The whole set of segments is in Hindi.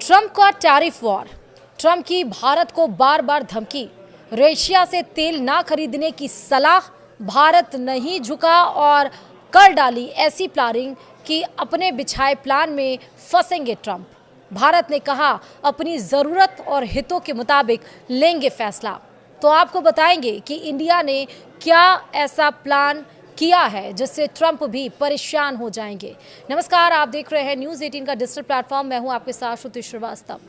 ट्रंप का टैरिफ वॉर, ट्रंप की भारत को बार बार धमकी, रशिया से तेल ना खरीदने की सलाह, भारत नहीं झुका और कर डाली ऐसी प्लानिंग कि अपने बिछाए प्लान में फंसेंगे ट्रंप। भारत ने कहा अपनी ज़रूरत और हितों के मुताबिक लेंगे फैसला। तो आपको बताएंगे कि इंडिया ने क्या ऐसा प्लान किया है जिससे ट्रंप भी परेशान हो जाएंगे। नमस्कार, आप देख रहे हैं न्यूज़ 18 का डिजिटल प्लेटफॉर्म। मैं हूं आपके साथ श्रुति श्रीवास्तव।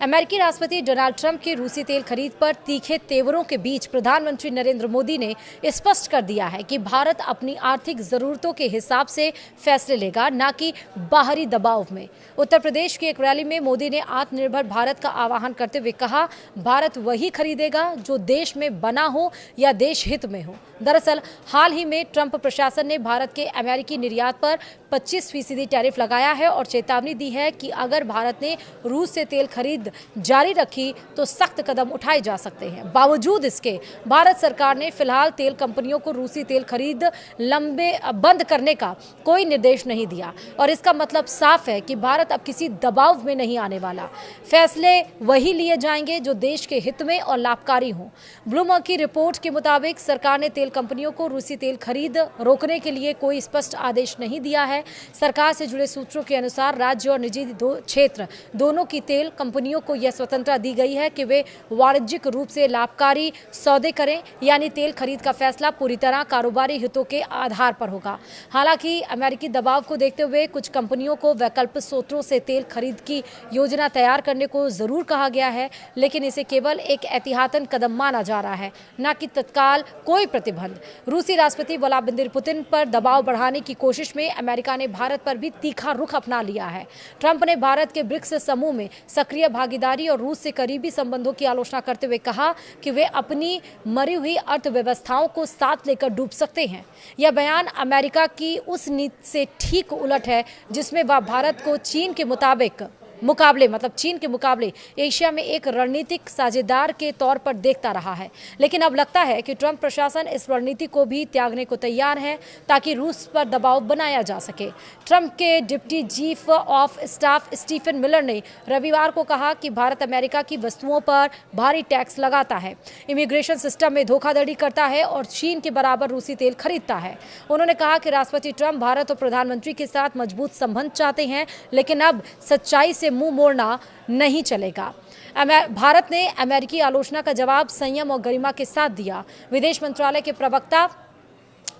अमेरिकी राष्ट्रपति डोनाल्ड ट्रंप की रूसी तेल खरीद पर तीखे तेवरों के बीच प्रधानमंत्री नरेंद्र मोदी ने स्पष्ट कर दिया है कि भारत अपनी आर्थिक जरूरतों के हिसाब से फैसले लेगा, न कि बाहरी दबाव में। उत्तर प्रदेश की एक रैली में मोदी ने आत्मनिर्भर भारत का आह्वान करते हुए कहा, भारत वही खरीदेगा जो देश में बना हो या देश हित में हो। दरअसल हाल ही में ट्रंप प्रशासन ने भारत के अमेरिकी निर्यात पर 25% टैरिफ लगाया है और चेतावनी दी है कि अगर भारत ने रूस से तेल खरीद जारी रखी तो सख्त कदम उठाए जा सकते हैं। बावजूद इसके भारत सरकार ने फिलहाल तेल कंपनियों को रूसी तेल खरीद बंद करने का कोई निर्देश नहीं दिया और इसका मतलब साफ है कि भारत अब किसी दबाव में नहीं आने वाला। फैसले वही लिए जाएंगे जो देश के हित में और लाभकारी हों। ब्लूमबर्ग की रिपोर्ट के मुताबिक सरकार ने तेल कंपनियों को रूसी तेल खरीद रोकने के लिए कोई स्पष्ट आदेश नहीं दिया है। सरकार से जुड़े सूत्रों के अनुसार राज्य और निजी क्षेत्र दोनों की तेल कंपनियों को यह स्वतंत्रता दी गई है कि वे वाणिज्यिक रूप से लाभकारी सौदे करें, यानी तेल खरीद का फैसला पूरी तरह कारोबारी हितों के आधार पर होगा। हालांकि अमेरिकी दबाव को देखते हुए कुछ कंपनियों को वैकल्पिक स्रोतों से तेल खरीद की योजना तैयार करने को जरूर कहा गया है, लेकिन इसे केवल एक एहतियातन कदम माना जा रहा है, न कि तत्काल कोई प्रतिबंध। रूसी राष्ट्रपति व्लादिमीर पुतिन पर दबाव बढ़ाने की कोशिश में अमेरिका ने भारत पर भी तीखा रुख अपना लिया है। ट्रंप ने भारत के ब्रिक्स समूह में सक्रिय भागीदारी और रूस से करीबी संबंधों की आलोचना करते हुए कहा कि वे अपनी मरी हुई अर्थव्यवस्थाओं को साथ लेकर डूब सकते हैं। यह बयान अमेरिका की उस नीति से ठीक उलट है जिसमें वह भारत को चीन के मुकाबले एशिया में एक रणनीतिक साझेदार के तौर पर देखता रहा है। लेकिन अब लगता है कि ट्रंप प्रशासन इस रणनीति को भी त्यागने को तैयार है ताकि रूस पर दबाव बनाया जा सके। ट्रंप के deputy chief of staff Stephen Miller ने रविवार को कहा कि भारत अमेरिका की वस्तुओं पर भारी टैक्स लगाता है, इमिग्रेशन सिस्टम में धोखाधड़ी करता है और चीन के बराबर रूसी तेल खरीदता है। उन्होंने कहा कि राष्ट्रपति ट्रंप भारत और प्रधानमंत्री के साथ मजबूत संबंध चाहते हैं, लेकिन अब सच्चाई से मुंह मोड़ना नहीं चलेगा। भारत ने अमेरिकी आलोचना का जवाब संयम और गरिमा के साथ दिया। विदेश मंत्रालय के प्रवक्ता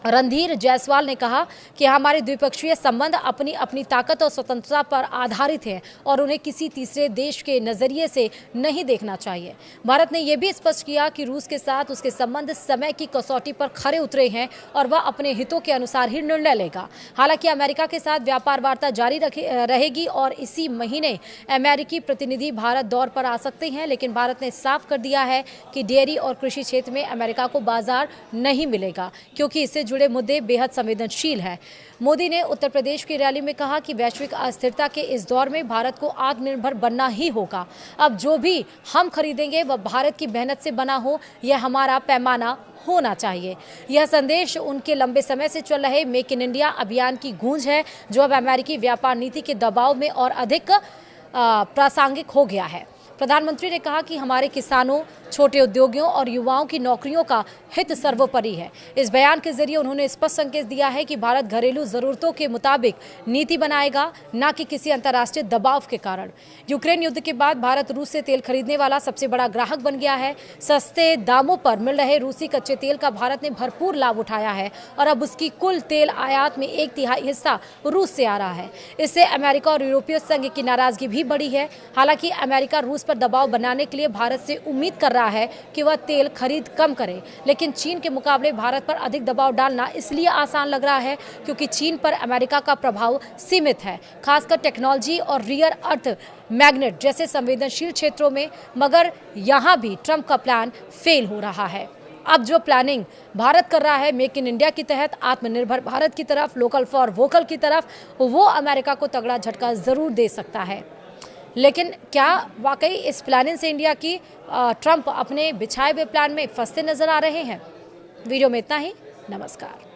रणधीर जायसवाल ने कहा कि हमारे द्विपक्षीय संबंध अपनी अपनी ताकत और स्वतंत्रता पर आधारित हैं और उन्हें किसी तीसरे देश के नजरिए से नहीं देखना चाहिए। भारत ने यह भी स्पष्ट किया कि रूस के साथ उसके संबंध समय की कसौटी पर खरे उतरे हैं और वह अपने हितों के अनुसार ही निर्णय लेगा। हालांकि अमेरिका के साथ व्यापार वार्ता जारी रहेगी और इसी महीने अमेरिकी प्रतिनिधि भारत दौर पर आ सकते हैं, लेकिन भारत ने साफ कर दिया है कि डेयरी और कृषि क्षेत्र में अमेरिका को बाजार नहीं मिलेगा क्योंकि इससे जुड़े मुद्दे बेहद संवेदनशील है। मोदी ने उत्तर प्रदेश की रैली में कहा कि वैश्विक अस्थिरता के इस दौर में भारत को आत्मनिर्भर बनना ही होगा। अब जो भी हम खरीदेंगे वह भारत की मेहनत से बना हो, यह हमारा पैमाना होना चाहिए। यह संदेश उनके लंबे समय से चल रहे मेक इन इंडिया अभियान की गूंज है, जो अब अमेरिकी व्यापार नीति के दबाव में और अधिक प्रासंगिक हो गया है। प्रधानमंत्री ने कहा कि हमारे किसानों, छोटे उद्योगियों और युवाओं की नौकरियों का हित सर्वोपरि है। इस बयान के जरिए उन्होंने स्पष्ट संकेत दिया है कि भारत घरेलू जरूरतों के मुताबिक नीति बनाएगा, न कि किसी अंतर्राष्ट्रीय दबाव के कारण। यूक्रेन युद्ध के बाद भारत रूस से तेल खरीदने वाला सबसे बड़ा ग्राहक बन गया है। सस्ते दामों पर मिल रहे रूसी कच्चे तेल का भारत ने भरपूर लाभ उठाया है और अब उसकी कुल तेल आयात में 1/3 हिस्सा रूस से आ रहा है। इससे अमेरिका और यूरोपीय संघ की नाराजगी भी बढ़ी है। हालांकि अमेरिका रूस पर दबाव बनाने के लिए भारत से उम्मीद कर रहा है कि वह तेल खरीद कम करे, लेकिन चीन के मुकाबले भारत पर अधिक दबाव डालना इसलिए आसान लग रहा है क्योंकि चीन पर अमेरिका का प्रभाव सीमित है, खासकर टेक्नोलॉजी और रियर अर्थ मैग्नेट जैसे संवेदनशील क्षेत्रों में। मगर यहां भी ट्रंप का प्लान फेल हो रहा है। अब जो प्लानिंग भारत कर रहा है मेक इन इंडिया के तहत, आत्मनिर्भर भारत की तरफ, लोकल फॉर वोकल की तरफ, वो अमेरिका को तगड़ा झटका जरूर दे सकता है। लेकिन क्या वाकई इस प्लानिंग से इंडिया की ट्रंप अपने बिछाए हुए प्लान में फंसते नजर आ रहे हैं? वीडियो में इतना ही। नमस्कार।